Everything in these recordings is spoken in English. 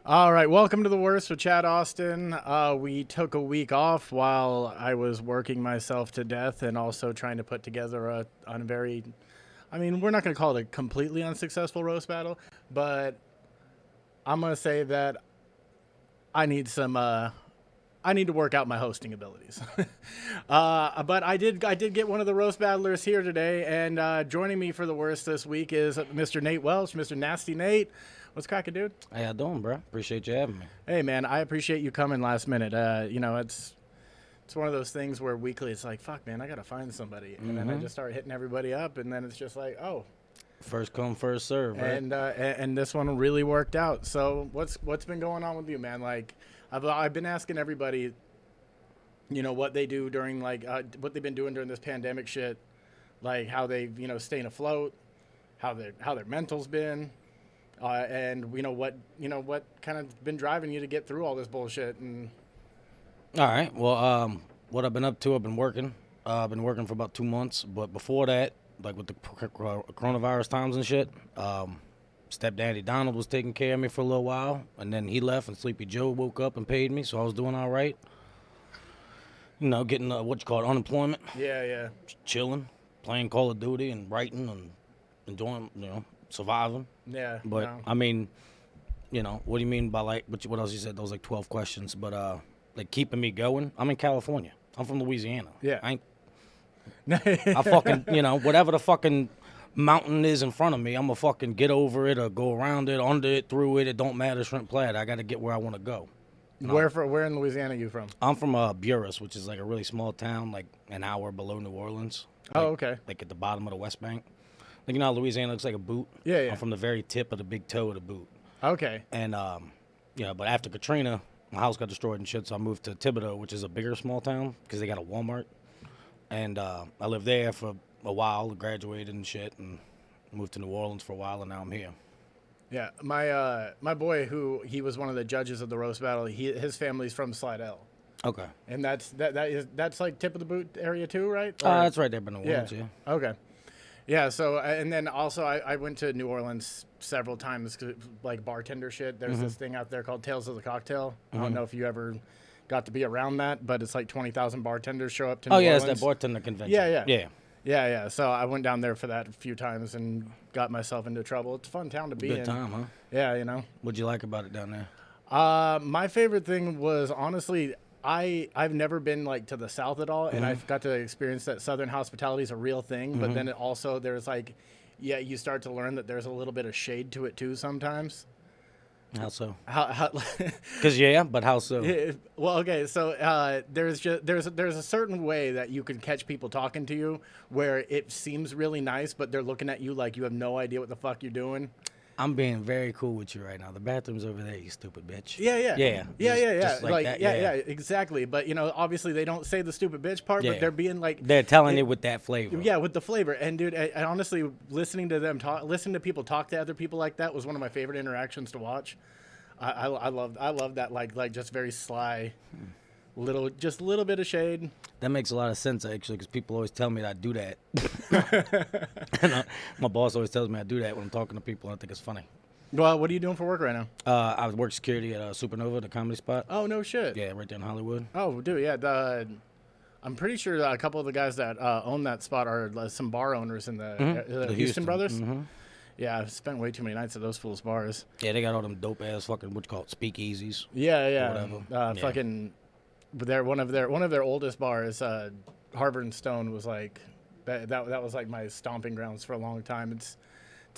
All right, welcome to the worst with Chad Austin. We took a week off while I was working myself to death and also trying to put together a very, I mean, we're not going to call it a completely unsuccessful roast battle, but I'm going to say that I need I need to work out my hosting abilities. But I did get one of the roast battlers here today, and joining me for the worst this week is Mr. Nate Welch, Mr. Nasty Nate. What's cracking, dude? How y'all doing, bro? Appreciate you having me. Hey, man, I appreciate you coming last minute. It's one of those things where weekly it's like, fuck, man, I got to find somebody. And then I just start hitting everybody up, and then it's just like, oh. First come, first serve, right? And this one really worked out. So what's been going on with you, man? Like, I've been asking everybody, what they do during, what they've been doing during this pandemic shit, like how they, staying afloat, how their mental's been. And what kind of been driving you to get through all this bullshit. And all right. Well, what I've been up to, I've been working. I've been working for about 2 months. But before that, like with the coronavirus times and shit, stepdaddy Donald was taking care of me for a little while, and then he left, and Sleepy Joe woke up and paid me, so I was doing all right. Getting unemployment. Yeah. Chilling, playing Call of Duty and writing and enjoying, surviving. Yeah. But no. I mean, what do you mean by what else you said? Those 12 questions, but keeping me going. I'm in California. I'm from Louisiana. Yeah. I fucking, whatever the fucking mountain is in front of me, I'm gonna fucking get over it or go around it, under it, through it. It don't matter, shrimp plaid. I got to get where I want to go. Where in Louisiana are you from? I'm from Buras, which is like a really small town, like an hour below New Orleans. Oh, okay. Like at the bottom of the West Bank. Like, how Louisiana looks like a boot? Yeah. I'm from the very tip of the big toe of the boot. Okay. And, but after Katrina, my house got destroyed and shit, so I moved to Thibodeau, which is a bigger small town, because they got a Walmart. And I lived there for a while, graduated and shit, and moved to New Orleans for a while, and now I'm here. Yeah. My boy, he was one of the judges of the roast battle, his family's from Slidell. Okay. And that's like tip of the boot area too, right? That's right there by New Orleans, yeah. Okay. Yeah, so, and then also I went to New Orleans several times, like bartender shit. There's this thing out there called Tales of the Cocktail. I don't know if you ever got to be around that, but it's like 20,000 bartenders show up to New Orleans. It's that bartender convention. Yeah. So I went down there for that a few times and got myself into trouble. It's a fun town to be in. Good time, huh? Yeah, What'd you like about it down there? My favorite thing was, honestly, I've never been like to the South at all, and I've got to experience that Southern hospitality is a real thing. But then there's you start to learn that there's a little bit of shade to it too sometimes. How so? How? Because but how so? Well, okay, so there's a certain way that you can catch people talking to you where it seems really nice, but they're looking at you like you have no idea what the fuck you're doing. I'm being very cool with you right now. The bathroom's over there, you stupid bitch. Yeah. Just like that, yeah, exactly. But obviously they don't say the stupid bitch part, but they're being like they're telling it with that flavor. Yeah, with the flavor. And dude, I honestly listening to people talk to other people like that was one of my favorite interactions to watch. I love that like just very sly, little bit of shade. That makes a lot of sense actually, because people always tell me that I do that. And my boss always tells me I do that when I'm talking to people, and I think it's funny. Well, what are you doing for work right now? I work security at Supernova, the comedy spot. Oh, no shit. Yeah, right there in Hollywood. Oh, dude, yeah. I'm pretty sure a couple of the guys that own that spot are some bar owners in the Houston brothers. Mm-hmm. Yeah, I've spent way too many nights at those fools' bars. Yeah, they got all them dope ass fucking what you call it, speakeasies. Yeah. Whatever. Fucking, one of their oldest bars, Harvard and Stone, was like that was like my stomping grounds for a long time. It's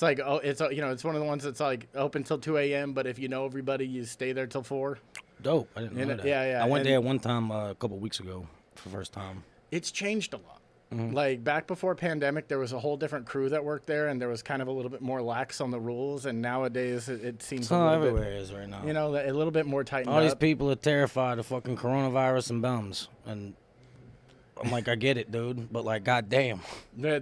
like it's one of the ones that's like open till 2 a.m. But if you know everybody, you stay there till 4. Dope. I didn't know that. Yeah. I went there one time a couple of weeks ago for the first time. It's changed a lot. Like back before pandemic, there was a whole different crew that worked there, and there was kind of a little bit more lax on the rules. And nowadays, it seems everywhere is right now. A little bit more tightened up. All these people are terrified of fucking coronavirus and bums, and I'm like, I get it, dude, but like, goddamn, they're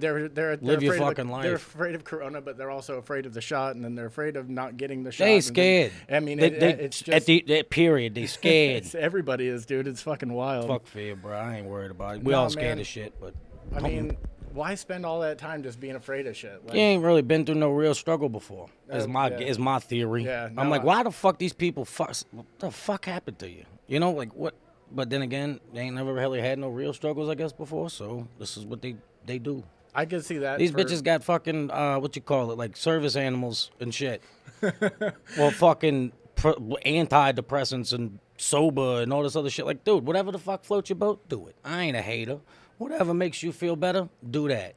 live your fucking life. They're afraid of corona, but they're also afraid of the shot, and then they're afraid of not getting the shot. They scared. It's just at that period. They scared. Everybody is, dude. It's fucking wild. Fuck fear, bro. I ain't worried about it. We all scared of shit, but I mean, why spend all that time just being afraid of shit? Like, You ain't really been through no real struggle before. Is yeah. my theory. Yeah, I'm no, like, why the fuck these people? What the fuck happened to you? You know, like what? But then again, they ain't never really had no real struggles, I guess, before. So this is what they do. I could see that. These bitches got fucking what you call it, like service animals and shit. Well, fucking antidepressants and sober and all this other shit. Like, dude, whatever the fuck floats your boat, do it. I ain't a hater. Whatever makes you feel better, do that.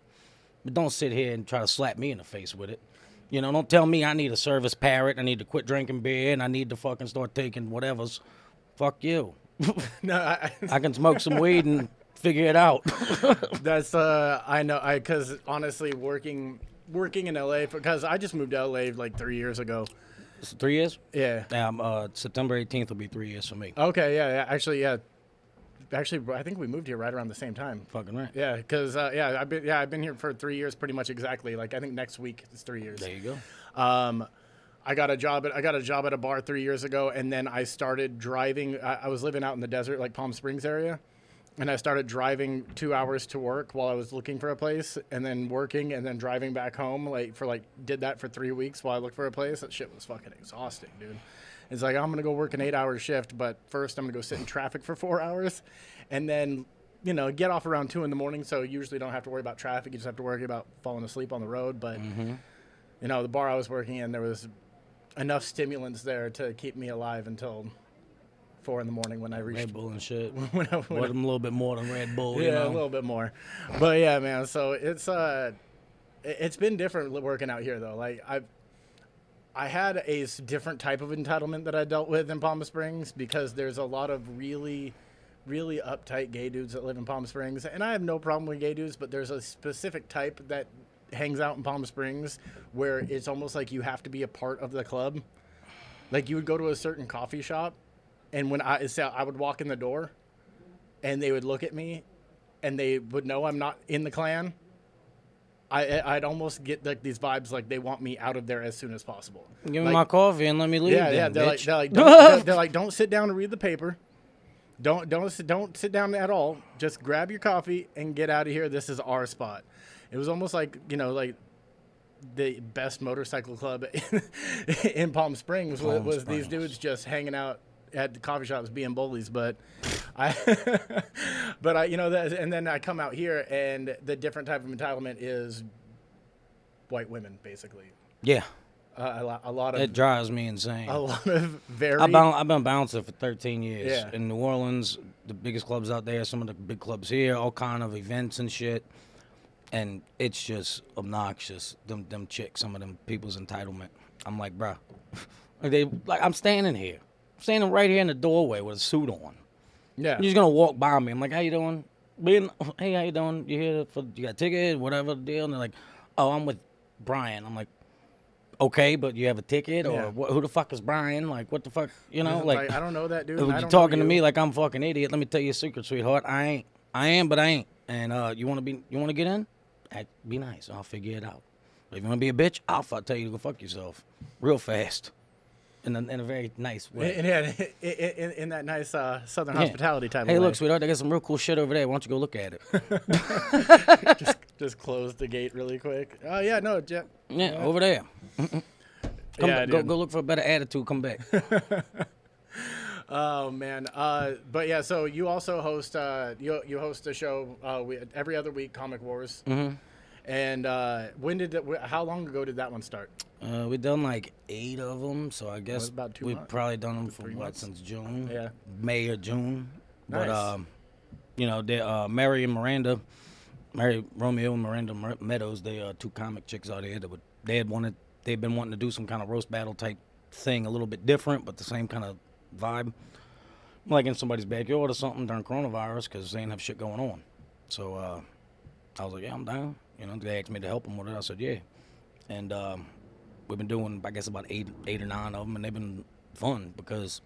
But don't sit here and try to slap me in the face with it. You know, don't tell me I need a service parrot, I need to quit drinking beer, and I need to fucking start taking whateevers. Fuck you. No, I can smoke some weed and figure it out. That's I know because honestly, working in LA because I just moved to LA like 3 years ago. 3 years? Yeah. September 18th will be 3 years for me. Okay. Yeah. Actually, yeah. Actually, I think we moved here right around the same time. Fucking right. Yeah, because I've been here for 3 years, pretty much exactly. Like I think next week is 3 years. There you go. I got a job at a bar 3 years ago, and then I started driving. I was living out in the desert, like Palm Springs area, and I started driving 2 hours to work while I was looking for a place, and then working, and then driving back home. Did that for 3 weeks while I looked for a place. That shit was fucking exhausting, dude. It's like, I'm gonna go work an 8-hour shift, but first I'm gonna go sit in traffic for 4 hours, and then get off around 2 a.m. So you usually don't have to worry about traffic. You just have to worry about falling asleep on the road. But the bar I was working in, there was enough stimulants there to keep me alive until 4 a.m. when I reached Red Bull and shit. when I, What a little bit more than Red Bull, you yeah, know? a little bit more. But yeah, man. So it's been different working out here though. Like I had a different type of entitlement that I dealt with in Palm Springs because there's a lot of really, really uptight gay dudes that live in Palm Springs, and I have no problem with gay dudes, but there's a specific type that hangs out in Palm Springs where it's almost like you have to be a part of the club. Like you would go to a certain coffee shop, and when I would walk in the door, and they would look at me, and they would know I'm not in the clan. I'd almost get like these vibes like they want me out of there as soon as possible. Give me my coffee and let me leave. Yeah, then, they're like, don't sit down and read the paper. Don't sit down at all. Just grab your coffee and get out of here. This is our spot. It was almost like like the best motorcycle club in Palm Springs was these dudes just hanging out at the coffee shops being bullies. But and then I come out here and the different type of entitlement is white women, basically. Yeah. A lot of it drives me insane. A lot of very. I've been bouncing for 13 years Yeah. in New Orleans. The biggest clubs out there, some of the big clubs here, all kind of events and shit. And it's just obnoxious. Them chicks, some of them people's entitlement. I'm like, bruh, I'm standing here, standing right here in the doorway with a suit on. Yeah. You're just gonna walk by me. I'm like, how you doing? Hey, how you doing? You here you got a ticket? Whatever the deal? And they're like, oh, I'm with Brian. I'm like, okay, but you have a ticket or who the fuck is Brian? Like, what the fuck? Like I don't know that dude. You're talking to me like I'm a fucking idiot. Let me tell you a secret, sweetheart. I am, but I ain't. And you want to get in? Be nice. I'll figure it out. But if you want to be a bitch, I'll tell you to go fuck yourself real fast. In a very nice way. In that nice Southern hospitality type of way. Hey, look, sweetheart, I got some real cool shit over there. Why don't you go look at it? just close the gate really quick. Oh, yeah, no. Yeah, over there. Go look for a better attitude. Come back. Oh, man. But, yeah, so you also host you host a show every other week, Comic Wars. Mm-hmm. And how long ago did that one start? We've done like 8 of them, so I guess about 2 we've months. probably done them for 3 months. since June, Yeah, May or June. Nice. But Mary Romeo and Miranda Meadows, they are 2 comic chicks out here they've been wanting to do some kind of roast battle type thing, a little bit different, but the same kind of vibe, like in somebody's backyard or something during coronavirus, because they didn't have shit going on. So I was like, yeah, I'm down. They asked me to help them with it. I said, yeah. And we've been doing, I guess, about 8 or 9 of them, and they've been fun because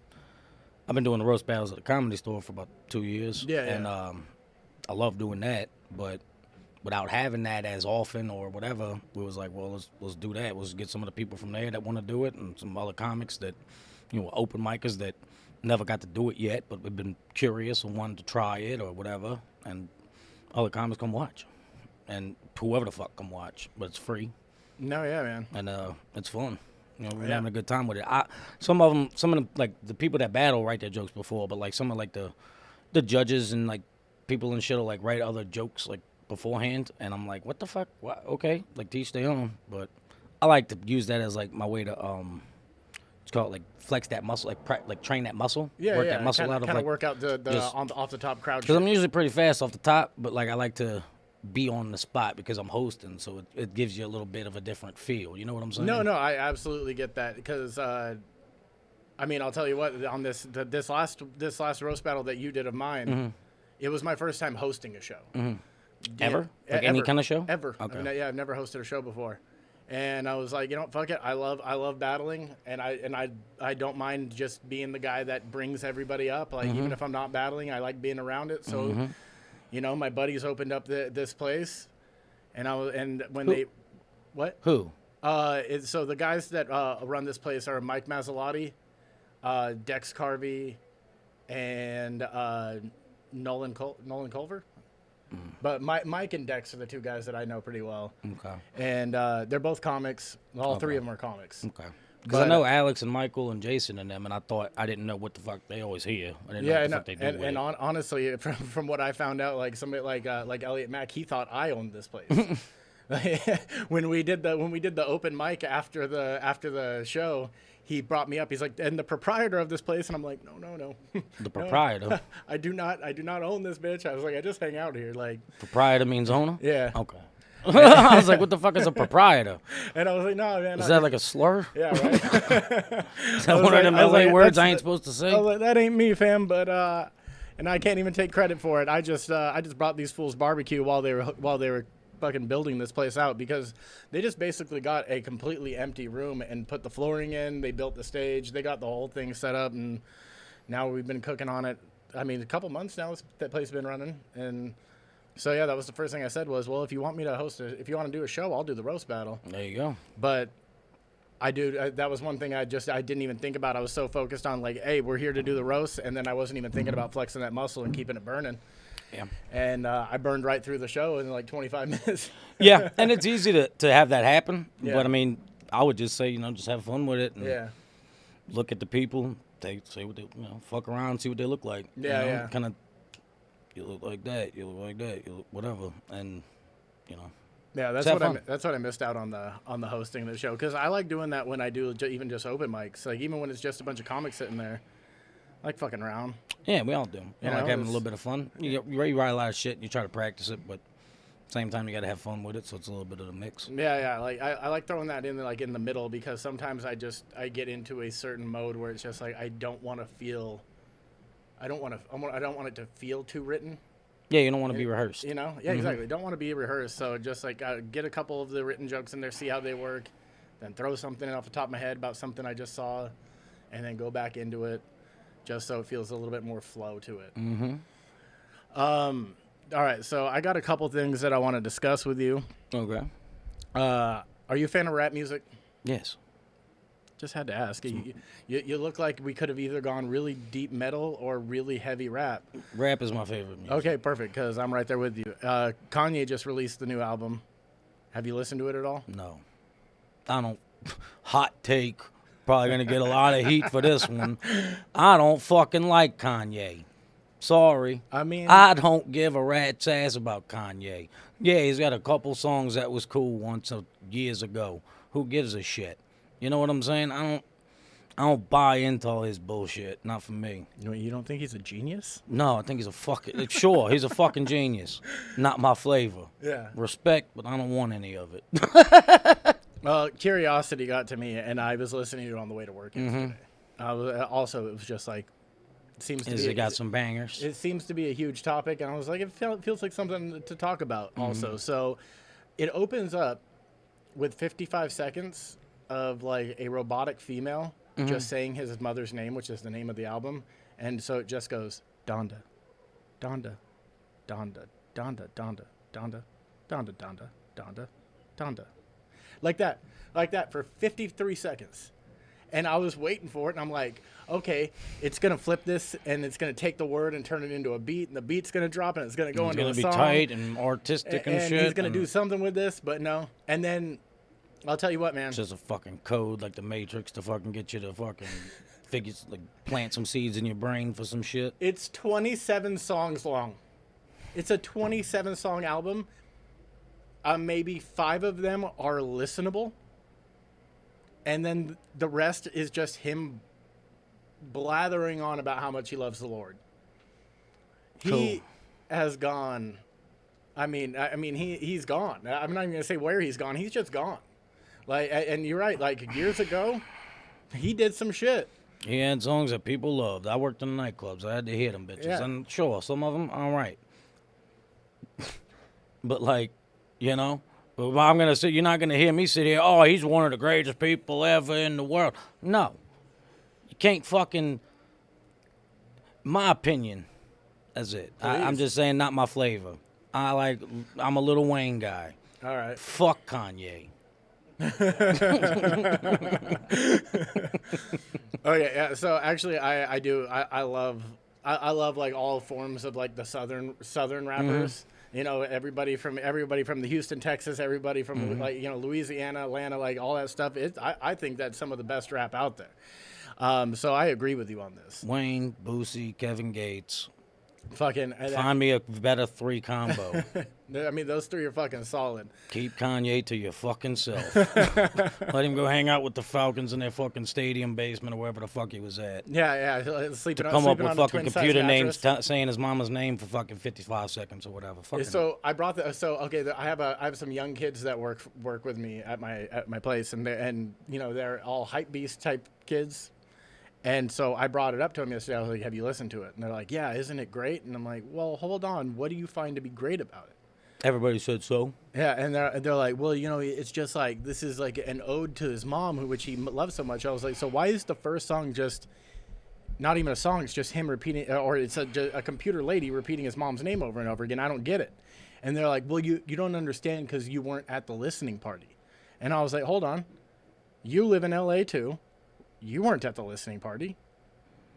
I've been doing the roast battles at the Comedy Store for about 2 years. Yeah, and I love doing that, but without having that as often or whatever, we was like, well, let's do that. Let's get some of the people from there that want to do it, and some other comics that, open micers that never got to do it yet, but we've been curious and wanted to try it or whatever, and other comics come watch. and whoever the fuck come watch, but it's free. No, yeah, man. And it's fun. You know, we're Yeah. having a good time with it. Some of them, like the people that battle write their jokes before, but like some of like the judges and like people and shit will like write other jokes like beforehand, and I'm like, what the fuck? What? Okay, like teach their own. But I like to use that as like my way to it's called like flex that muscle, like train that muscle, Yeah, work yeah. that muscle kinda, out of kinda like work out the just- off the top crowd. because Shit. I'm usually pretty fast off the top, but like I like to be on the spot because I'm hosting, so it gives you a little bit of a different feel. You know what I'm saying? No, I absolutely get that because I mean, I'll tell you what, on this last roast battle that you did of mine, it was my first time hosting a show. Ever? Yeah, Like any kind of show? Ever. Okay. I mean, yeah, I've never hosted a show before. And I was like, you know, fuck it. I love battling, and I don't mind just being the guy that brings everybody up. Like even if I'm not battling, I like being around it. So, you know, my buddies opened up this place, and when they, what? Who? So the guys that run this place are Mike Mazzolotti, Dex Carvey, and Nolan Culver. But Mike and Dex are the two guys that I know pretty well. Okay. And they're both comics. All three of them are comics. Okay. Because But, I know Alex and Michael and Jason and them, and I didn't know what the fuck they always hear. I didn't know what the fuck they do with it. Honestly, from what I found out, like somebody like Elliot Mack, he thought I owned this place. when we did the open mic after the show, he brought me up. He's like, and the proprietor of this place, and I'm like, no. The proprietor. I do not own this bitch. I was like, I just hang out here, like. Proprietor means owner? Yeah. Okay. I was like, what the fuck is a proprietor? And I was like, no, man. Is that like a slur? Yeah, right. Is that one of them LA words I ain't supposed to say? I was like, that ain't me, fam. But and I can't even take credit for it. I just brought these fools barbecue while they were fucking building this place out, because they just basically got a completely empty room and put the flooring in. They built the stage. They got the whole thing set up, and now we've been cooking on it. I mean, a couple months now that place has been running, and so yeah, that was the first thing I said was, well, if you want me to if you want to do a show, I'll do the roast battle. There you go. But that was one thing I didn't even think about. I was so focused on like, hey, we're here to do the roast, and then I wasn't even thinking about flexing that muscle and keeping it burning. Yeah. And I burned right through the show in like 25 minutes. Yeah, and it's easy to have that happen. Yeah. But I mean, I would just say, just have fun with it. And Yeah. Look at the people. They say what they, fuck around, see what they look like. Yeah, yeah. Kind of, you look like that, you look like that, you look whatever, and Yeah, that's have what I missed out on the hosting of the show, because I like doing that when I do even just open mics, like even when it's just a bunch of comics sitting there, I like fucking around. Yeah, we all do. You Like know, having a little bit of fun. You write a lot of shit, and you try to practice it, but same time you got to have fun with it, so it's a little bit of a mix. Yeah, like I like throwing that in like in the middle, because sometimes I get into a certain mode where it's just like I don't want it to feel too written. Yeah, you don't want to be rehearsed. Yeah, exactly. Don't want to be rehearsed. So just like get a couple of the written jokes in there, see how they work, then throw something off the top of my head about something I just saw, and then go back into it, just so it feels a little bit more flow to it. All right, so I got a couple things that I want to discuss with you. Okay. Are you a fan of rap music? Yes. Just had to ask. You look like we could have either gone really deep metal or really heavy rap. Rap is my favorite music. Okay, perfect, because I'm right there with you. Kanye just released the new album. Have you listened to it at all? No. I don't. Hot take. Probably going to get a lot of heat for this one. I don't fucking like Kanye. Sorry. I mean, I don't give a rat's ass about Kanye. Yeah, he's got a couple songs that was cool once years ago. Who gives a shit? You know what I'm saying? I don't buy into all his bullshit. Not for me. you don't think he's a genius? No, I think he's a fucking... Sure, he's a fucking genius. Not my flavor. Yeah. Respect, but I don't want any of it. Well, Curiosity got to me, and I was listening to it on the way to work yesterday. It was just like, It got some bangers. It seems to be a huge topic, and I was like, it feels like something to talk about also. So it opens up with 55 seconds of like a robotic female just saying his mother's name, which is the name of the album. And so it just goes, Donda, Donda, Donda, Donda, Donda, Donda, Donda, Donda, Donda, Donda. Like that for 53 seconds. And I was waiting for it, and I'm like, okay, it's gonna flip this, and it's gonna take the word and turn it into a beat, and the beat's gonna drop, and it's gonna go into a song. It's gonna be tight and artistic and shit. And he's gonna do something with this, but no. And then I'll tell you what, man. It's just a fucking code like the Matrix to fucking get you to fucking plant some seeds in your brain for some shit. It's 27 songs long. It's a 27-song album. Maybe 5 of them are listenable. And then the rest is just him blathering on about how much he loves the Lord. He has gone. I mean, he's gone. I'm not even gonna say where he's gone. He's just gone. Like, and you're right. Like years ago, he did some shit. He had songs that people loved. I worked in the nightclubs. I had to hear them bitches. Yeah. And sure, some of them, all right. But like, you know, I'm gonna say you're not gonna hear me sit here. Oh, he's one of the greatest people ever in the world. No, you can't fucking. My opinion, that's it. I'm just saying, not my flavor. I'm a Lil Wayne guy. All right. Fuck Kanye. Okay, yeah. So actually, I do. I love like all forms of like the southern rappers. You know, everybody from the Houston, Texas, everybody from like, you know, Louisiana, Atlanta, like all that stuff. I think that's some of the best rap out there. So I agree with you on this. Wayne, Boosie, Kevin Gates. Fucking Find me a better 3 combo. I mean, those 3 are fucking solid. Keep Kanye to your fucking self. Let him go hang out with the Falcons in their fucking stadium basement or wherever the fuck he was at. Yeah. Sleeping Come up with on fucking computer names, mattress. Saying his mama's name for fucking 55 seconds or whatever. Fucking So I brought I have some young kids that work with me at my place, and you know, they're all hype beast type kids. And so I brought it up to them yesterday. I was like, have you listened to it? And they're like, yeah, isn't it great? And I'm like, well, hold on. What do you find to be great about it? Everybody said so. Yeah, and they're like, well, you know, it's just like, this is like an ode to his mom, which he loves so much. I was like, so why is the first song just not even a song? It's just him repeating, or it's a computer lady repeating his mom's name over and over again. I don't get it. And they're like, well, you don't understand because you weren't at the listening party. And I was like, hold on. You live in L.A. too. You weren't at the listening party.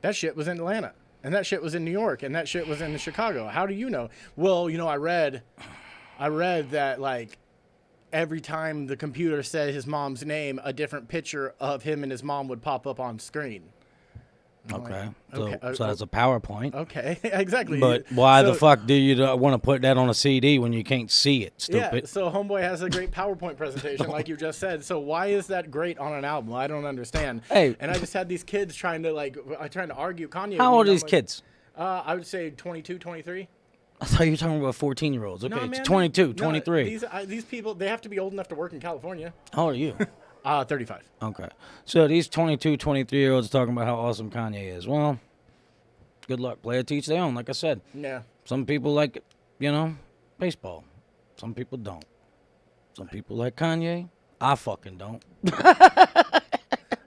That shit was in Atlanta. And that shit was in New York. And that shit was in Chicago. How do you know? Well, you know, I read that, like, every time the computer said his mom's name, a different picture of him and his mom would pop up on screen. Okay. Like, so that's a PowerPoint. Okay, exactly. But why the fuck do you want to put that on a CD when you can't see it, stupid? Yeah, so Homeboy has a great PowerPoint presentation, like you just said. So why is that great on an album? I don't understand. Hey. And I just had these kids trying to argue Kanye. How old are these kids? I would say 22, 23. I thought you were talking about 14-year-olds. Okay, No, it's man, 22, 23. These people, they have to be old enough to work in California. How old are you? 35. Okay. So these 22, 23-year-olds are talking about how awesome Kanye is. Well, good luck. Player teach their own, like I said. Yeah. Some people like, you know, baseball. Some people don't. Some people like Kanye. I fucking don't.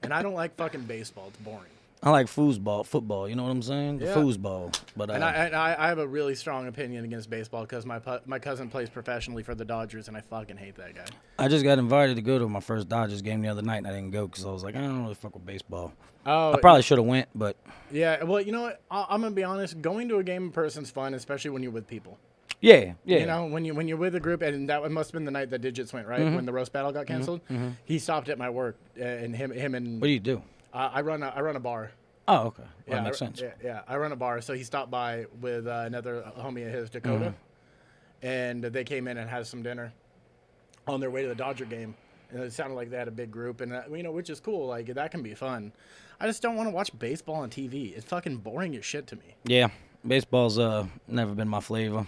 And I don't like fucking baseball. It's boring. I like foosball, you know what I'm saying? The Yeah. foosball. But And I have a really strong opinion against baseball because my cousin plays professionally for the Dodgers, and I fucking hate that guy. I just got invited to go to my first Dodgers game the other night, and I didn't go because I was like, I don't really fuck with baseball. Oh, I probably should have went, but yeah. Well, you know what? I'm gonna be honest. Going to a game in person is fun, especially when you're with people. yeah. You know, when you're with a group, and that must have been the night that Digits went, right? When the roast battle got canceled. He stopped at my work, and him and What do you do? I run a bar. Oh, okay. Well, Yeah, that makes sense. Yeah, I run a bar, so he stopped by with another homie of his, Dakota, and they came in and had some dinner on their way to the Dodger game. And it sounded like they had a big group, and you know, which is cool. Like that can be fun. I just don't want to watch baseball on TV. It's fucking boring as shit to me. Yeah, baseball's never been my flavor.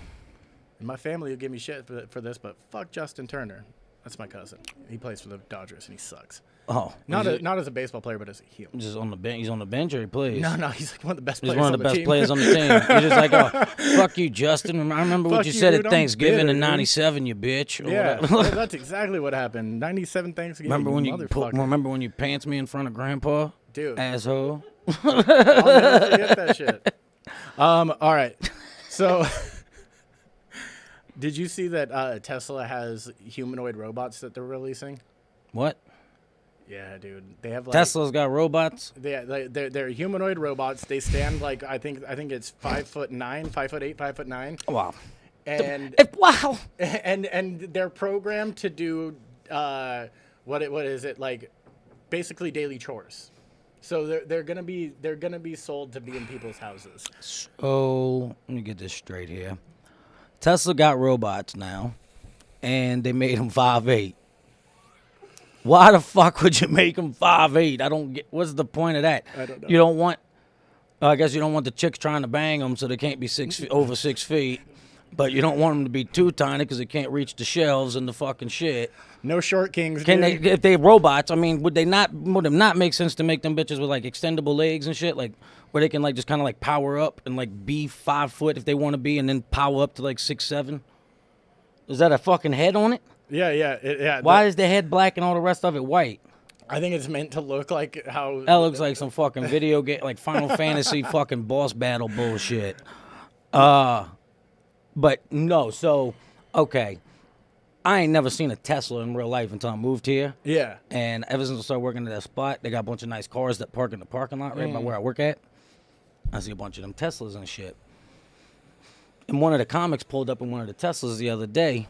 And my family will give me shit for this, but fuck Justin Turner. That's my cousin. He plays for the Dodgers, and he sucks. Oh, Not as a baseball player, but as a human. just on the bench. He's on the bench or he plays? No, he's like one of the best He's players one of the best team. players on the team. You're just like, oh, fuck you, Justin. I remember what Fuck you you, said dude, at I'm Thanksgiving bitter, in dude. '97, you bitch. Or Yeah, whatever. that's exactly what happened. 97 Thanksgiving. Remember when you pants me in front of Grandpa? Dude. Asshole. I'll never forget that shit. All right. So, did you see that Tesla has humanoid robots that they're releasing? What? Yeah, dude. They have like Tesla's got robots. they're humanoid robots. They stand like I think it's 5'9", 5'8", 5'9". Wow. And Wow. and they're programmed to do what is it like basically daily chores. So they're gonna be sold to be in people's houses. So let me get this straight here. Tesla got robots now, and they made them 5'8". Why the fuck would you make them 5'8"? I don't get. What's the point of that? I don't know. You don't want. I guess you don't want the chicks trying to bang them, so they can't be over 6 feet. But you don't want them to be too tiny because they can't reach the shelves and the fucking shit. No short kings. Can dude. they? If they robots, I mean, would it not make sense to make them bitches with like extendable legs and shit, like where they can like just kind of like power up and like be 5 foot if they want to be, and then power up to like 6, 7? Is that a fucking head on it? Yeah. Why is the head black and all the rest of it white? I think it's meant to look like how That looks like some fucking video game, like Final Fantasy fucking boss battle bullshit. But no, so, okay. I ain't never seen a Tesla in real life until I moved here. Yeah. And ever since I started working at that spot, they got a bunch of nice cars that park in the parking lot right by where I work at. I see a bunch of them Teslas and shit. And one of the comics pulled up in one of the Teslas the other day,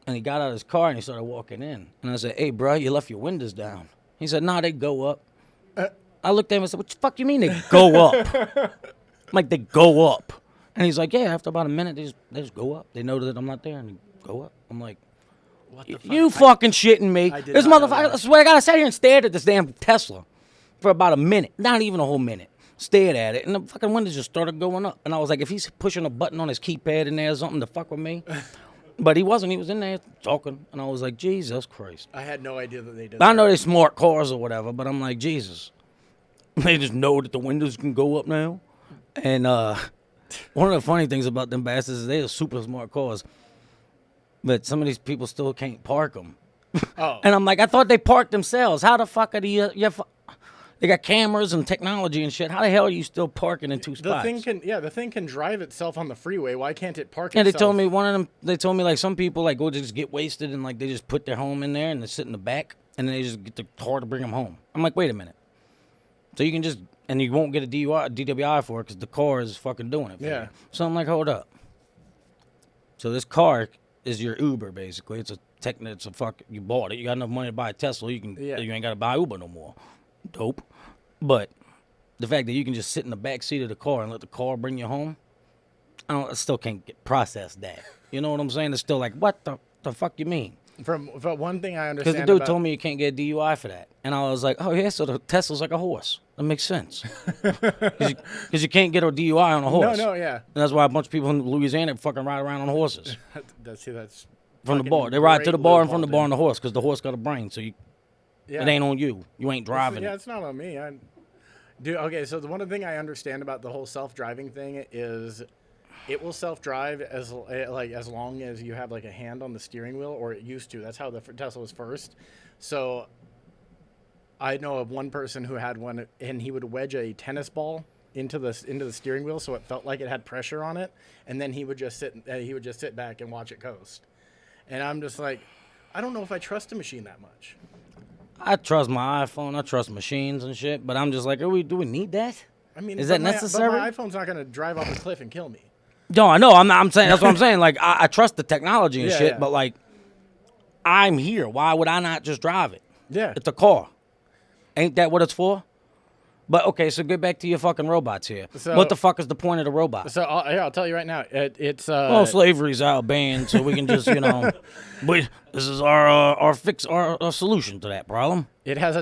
and he got out of his car and he started walking in. And I said, "Hey, bro, you left your windows down." He said, "Nah, they go up." I looked at him and said, "What the fuck you mean they go up?" I'm like, "They go up." And he's like, "Yeah, after about a minute, they just go up. They know that I'm not there and they go up." I'm like, What the fuck? "You fucking shitting me." I did This not know motherfucker, that. I swear to God, I sat here and stared at this damn Tesla for about a minute. Not even a whole minute. Stared at it, and the fucking windows just started going up. And I was like, if he's pushing a button on his keypad in there or something to fuck with me. But he wasn't. He was in there talking. And I was like, Jesus Christ. I had no idea that they did. I know they're smart cars or whatever, but I'm like, Jesus. They just know that the windows can go up now. And one of the funny things about them bastards is they're super smart cars. But some of these people still can't park them. Oh. And I'm like, I thought they parked themselves. How the fuck are they got cameras and technology and shit. How the hell are you still parking in two spots? The thing can drive itself on the freeway. Why can't it park Yeah, itself? they told me like some people like go just get wasted and like they just put their home in there and they sit in the back and then they just get the car to bring them home. I'm like, wait a minute. So you can just, and you won't get a DWI for it because the car is fucking doing it for you. So I'm like, hold up. So this car is your Uber basically. It's a fuck. You bought it. You got enough money to buy a Tesla. You ain't got to buy Uber no more. Dope. But the fact that you can just sit in the back seat of the car and let the car bring you home, I still can't process that. You know what I'm saying? It's still like, what the fuck you mean? From one thing I understand. Because the dude told me you can't get a DUI for that. And I was like, oh, yeah, so the Tesla's like a horse. That makes sense. Because you can't get a DUI on a horse. No, yeah. And that's why a bunch of people in Louisiana fucking ride around on horses. That's From the bar. They ride to the bar and from the bar on the horse because the horse got a brain. So it ain't on you. You ain't driving it's not on me. Dude, okay, so the one thing I understand about the whole self-driving thing is it will self-drive as long as you have like a hand on the steering wheel, or it used to. That's how the Tesla was first. So I know of one person who had one, and he would wedge a tennis ball into the steering wheel, so it felt like it had pressure on it, and then he would just sit back and watch it coast. And I'm just like, I don't know if I trust a machine that much. I trust my iPhone. I trust machines and shit. But I'm just like, do we need that? I mean, is that necessary? But my iPhone's not going to drive off a cliff and kill me. No, I know. I'm saying that's what I'm saying. Like, I trust the technology and shit, yeah. but like, I'm here. Why would I not just drive it? Yeah, it's a car. Ain't that what it's for? But okay, so get back to your fucking robots here. So, what the fuck is the point of the robot? So I'll tell you right now. It's well, slavery's out banned, so we can just this is our fix, our solution to that problem. It has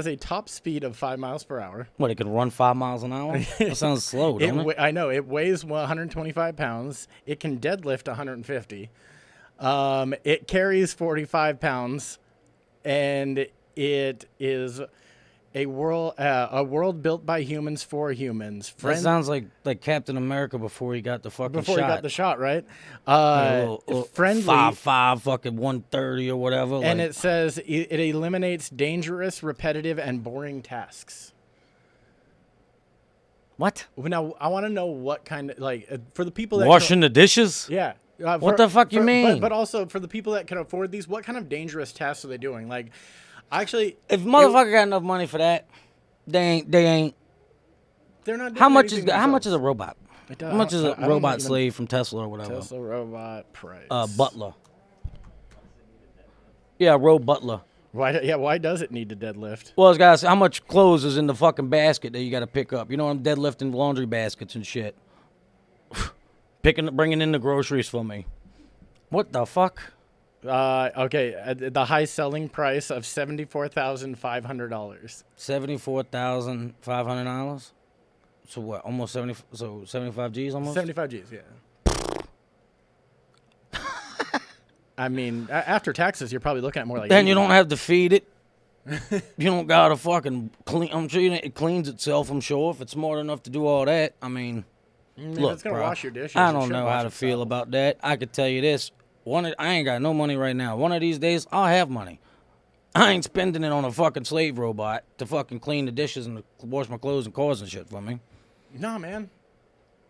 a top speed of 5 miles per hour. What, it can run 5 miles an hour? That sounds slow, doesn't it? I know. It weighs 125 pounds. It can deadlift 150. It carries 45 pounds, and it is a world built by humans for humans. That sounds like Captain America before he got the fucking shot. Before he got the shot, right? Friendly. 5'5", fucking 130 or whatever. And it says it eliminates dangerous, repetitive, and boring tasks. What? Now, I want to know what kind of, for the people that... Washing the dishes? Yeah. What the fuck you mean? But also for the people that can afford these, what kind of dangerous tasks are they doing? Like, actually, if motherfucker got enough money for that, they ain't. They're not. Doing How much is a robot? How much is a robot slave from Tesla or whatever? Tesla robot price. Butler. Yeah, Butler. Why does it need to deadlift? Well, guys, how much clothes is in the fucking basket that you got to pick up? You know, I'm deadlifting laundry baskets and shit. Bringing in the groceries for me. What the fuck? Okay, the high selling price of $74,500. $74,500. So what? Almost 70. So 75 G's almost. 75 G's, yeah. I mean, after taxes, you're probably looking at more like. Then you don't have to feed it. You don't gotta fucking clean. I'm sure it cleans itself. I'm sure if it's smart enough to do all that. I mean, look, it's gonna bro, wash your dishes. I don't know how to feel about that. I could tell you this: I ain't got no money right now. One of these days, I'll have money. I ain't spending it on a fucking slave robot to fucking clean the dishes and wash my clothes and cars and shit for me. Nah, man.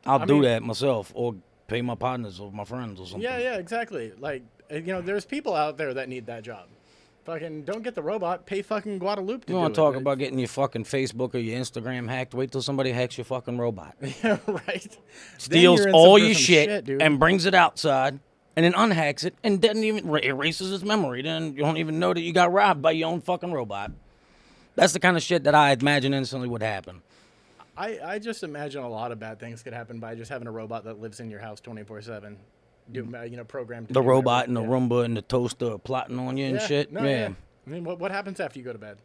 I'll do that myself or pay my partners or my friends or something. Yeah, exactly. Like, there's people out there that need that job. Fucking don't get the robot. Pay fucking Guadalupe to do it. You want to talk about getting your fucking Facebook or your Instagram hacked? Wait till somebody hacks your fucking robot. Yeah, right. Steals all your shit and brings it outside and then unhacks it and doesn't even erases its memory. Then you don't even know that you got robbed by your own fucking robot. That's the kind of shit that I imagine instantly would happen. I just imagine a lot of bad things could happen by just having a robot that lives in your house 24/7. Programmed. The robot and the Roomba and the toaster are plotting on you and shit. Yeah. I mean, what happens after you go to bed?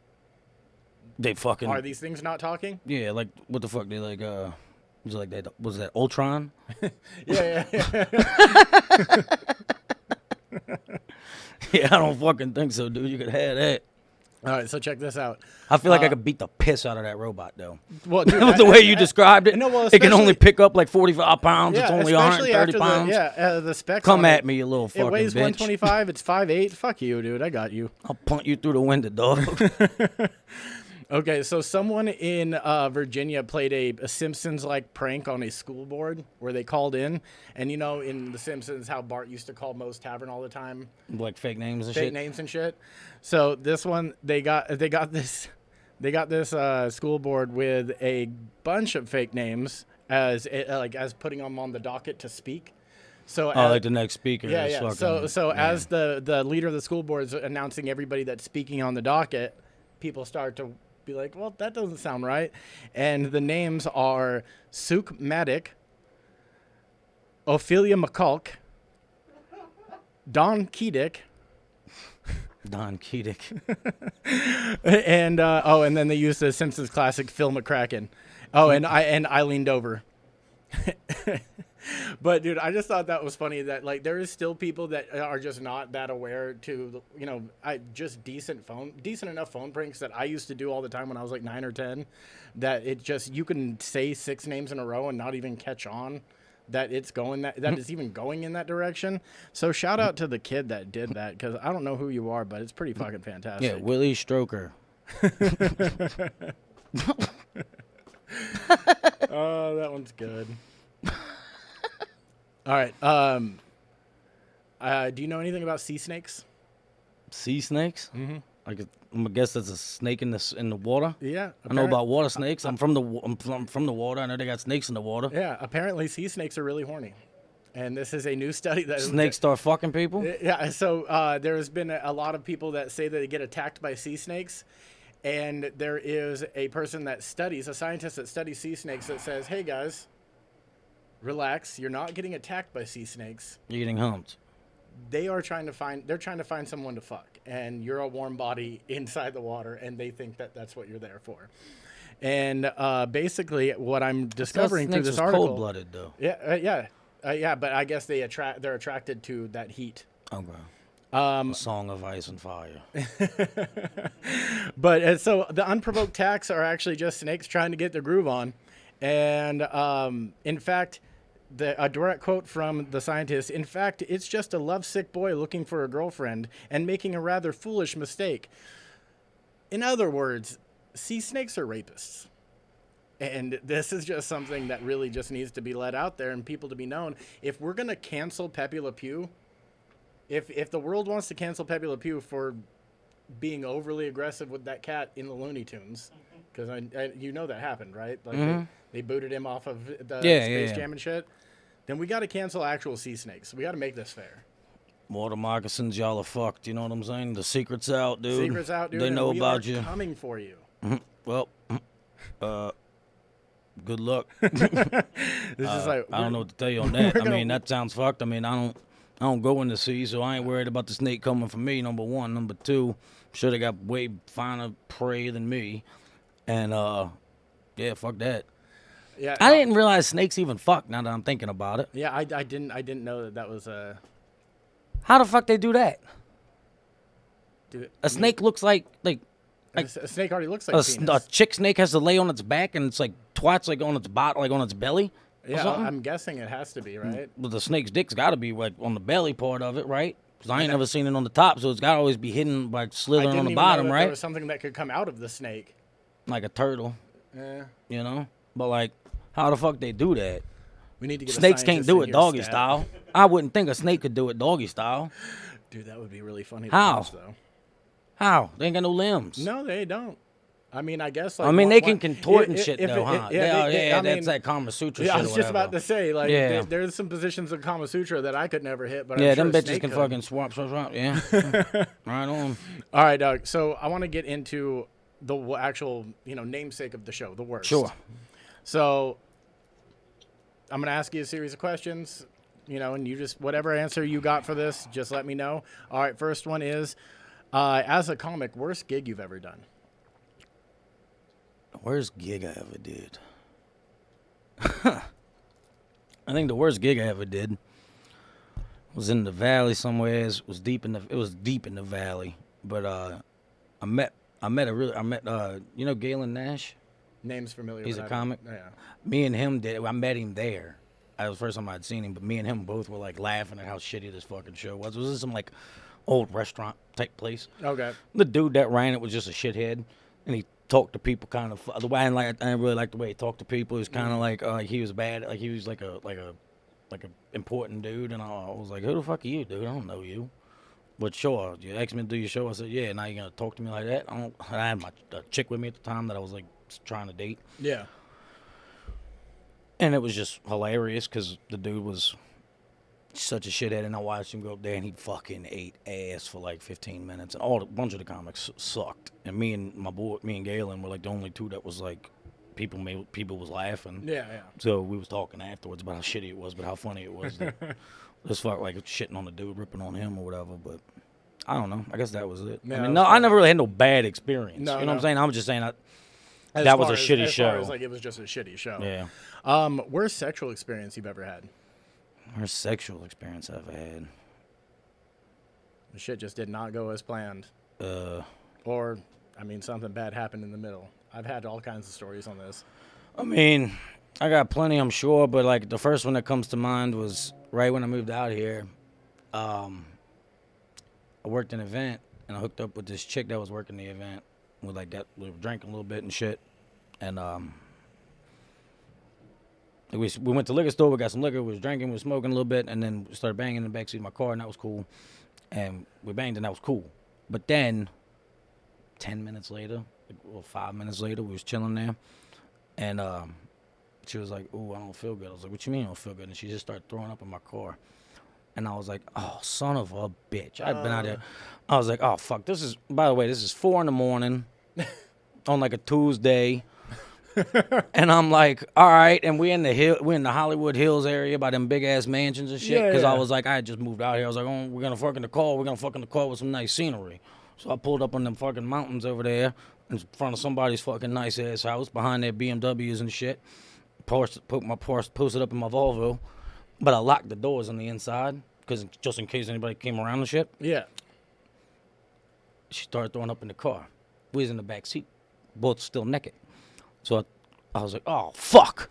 They fucking. Are these things not talking? Yeah, like what the fuck? They like was it like that? Was that Ultron? Yeah. Yeah, I don't fucking think so, dude. You could have that. All right, so check this out. I feel like I could beat the piss out of that robot, though. Well, dude, the way you described it, it can only pick up like 45 pounds. It's only 130 pounds. The specs. Come at me, you little fucking bitch. It weighs 125. It's 5'8". Fuck you, dude. I got you. I'll punt you through the window, dog. Okay, so someone in Virginia played a Simpsons-like prank on a school board where they called in, and in The Simpsons how Bart used to call Moe's Tavern all the time, like fake names and shit. So this one they got this school board with a bunch of fake names as putting them on the docket to speak. So like the next speaker. Yeah. So as the leader of the school board is announcing everybody that's speaking on the docket, people start to be like, well, that doesn't sound right. And the names are Suk Maddock, Ophelia McCulk, Don Keedick. And then they used the Simpsons classic Phil McCracken. Oh, and Eileen Dover. But dude, I just thought that was funny that there is still people that are just not that aware to just decent enough phone pranks that I used to do all the time when I was like 9 or 10, that it just you can say 6 names in a row and not even catch on that it's going that it's even going in that direction. So shout out to the kid that did that, because I don't know who you are, but it's pretty fucking fantastic. Yeah, Willie Stroker. Oh, that one's good. All right. Do you know anything about sea snakes? Sea snakes? Mm-hmm. I'm gonna guess that's a snake in the water. Yeah, I know about water snakes. I'm from the water. I know they got snakes in the water. Yeah, apparently sea snakes are really horny, and this is a new study that snakes start fucking people. Yeah, so there has been a lot of people that say that they get attacked by sea snakes, and there is a scientist that studies sea snakes that says, "Hey guys, relax. You're not getting attacked by sea snakes. You're getting humped. They're trying to find someone to fuck, and you're a warm body inside the water, and they think that that's what you're there for." And basically, what I'm discovering through this article, cold-blooded though. Yeah, but I guess they're attracted to that heat. Okay. A song of ice and fire. But so the unprovoked attacks are actually just snakes trying to get their groove on, and in fact. A direct quote from the scientist, "In fact, it's just a lovesick boy looking for a girlfriend and making a rather foolish mistake." In other words, sea snakes are rapists. And this is just something that really just needs to be let out there and people to be known. If we're going to cancel Pepe Le Pew, if the world wants to cancel Pepe Le Pew for being overly aggressive with that cat in the Looney Tunes, because you know that happened, right? Like they booted him off of the Space Jam and shit. Then we got to cancel actual sea snakes. We got to make this fair. Water moccasins, y'all are fucked. You know what I'm saying? The secret's out, dude. Secret's out, dude. They know we about are you. Coming for you. Well, good luck. This is like I don't know what to tell you on that. I mean, that sounds fucked. I mean, I don't go in the sea, so I ain't worried about the snake coming for me. Number one, number two, sure they got way finer prey than me, and yeah, fuck that. Yeah, I didn't realize snakes even fuck. Now that I'm thinking about it. Yeah, I didn't know that was a. How the fuck they do that? Dude, A snake looks like a snake already looks like a chick snake has to lay on its back and it's like twats like on its bot like on its belly. Yeah, I'm guessing it has to be, right? Well, the snake's dick's got to be like on the belly part of it, right? Because I ain't never seen it on the top, so it's got to always be hidden by slithering on the bottom, right? There was something that could come out of the snake, like a turtle. Yeah. You know, but like, how the fuck they do that? We need to get snakes can't do it doggy style. I wouldn't think a snake could do it doggy style. Dude, that would be really funny. How? To watch, though. How? They ain't got no limbs. No, they don't. I mean, I guess. Like, I mean, they can contort and shit, though, huh? Yeah, I mean, that's that Kama Sutra yeah, shit. I was just about to say, like, there's some positions of Kama Sutra that I could never hit, but yeah, I'm sure them bitches snake can could. fucking swap. Yeah, right on. All right, Doug. So I want to get into the actual, namesake of the show, the worst. Sure. So I'm gonna ask you a series of questions, and you just whatever answer you got for this, just let me know. All right, first one is, as a comic, worst gig you've ever done. Worst gig I ever did. I think the worst gig I ever did was in the valley somewhere. It was deep in the valley. But I met Galen Nash. Name's familiar. He's with a comic. Yeah. Me and him I met him there. That was the first time I'd seen him. But me and him both were like laughing at how shitty this fucking show was. It was some like old restaurant type place. Okay. The dude that ran it was just a shithead, and he talked to people kind of the way I didn't really like the way he talked to people. He was kind of like he was bad, like he was like a important dude, and I was like, who the fuck are you, dude? I don't know you. But sure, you asked me to do your show. I said, yeah. Now you're gonna talk to me like that? I had my chick with me at the time that I was like trying to date. Yeah. And it was just hilarious because the dude was such a shithead, and I watched him go up there, and he fucking ate ass for like 15 minutes, and a bunch of the comics sucked. And me and Galen were like the only two that was like people was laughing. Yeah. So we was talking afterwards about how shitty it was, but how funny it was. This fuck like shitting on the dude, ripping on him or whatever. But I don't know. I guess that was it. Yeah, I mean, I never really had no bad experience. No, you know what I'm saying? I'm just saying As that was far a as- shitty as show. Far as, like, it was just a shitty show. Yeah. Worst sexual experience you've ever had? Worst sexual experience I've had. The shit just did not go as planned. Or, I mean, something bad happened in the middle. I've had all kinds of stories on this. I mean, I got plenty, I'm sure, but like the first one that comes to mind was right when I moved out here. I worked an event and I hooked up with this chick that was working the event. We were drinking a little bit and shit, and we went to the liquor store. We got some liquor. We was drinking. We was smoking a little bit, and then we started banging in the backseat of my car, and that was cool. And we banged, and that was cool. But then, 10 minutes later, or 5 minutes later, we was chilling there, and she was like, "Ooh, I don't feel good." I was like, "What you mean you don't feel good?" And she just started throwing up in my car. And I was like, "Oh, son of a bitch." I'd been out there. I was like, "Oh, fuck. By the way, this is 4 a.m. on like a Tuesday." And I'm like, "All right." And we're in the Hollywood Hills area by them big ass mansions and shit. Because I was like, I had just moved out here. I was like, "Oh, we're gonna fuck in the car. We're gonna fuck in the car with some nice scenery." So I pulled up on them fucking mountains over there in front of somebody's fucking nice ass house behind their BMWs and shit. Posted up in my Volvo. But I locked the doors on the inside, because just in case anybody came around and shit. Yeah. She started throwing up in the car. We was in the back seat, both still naked. So I was like, "Oh, fuck."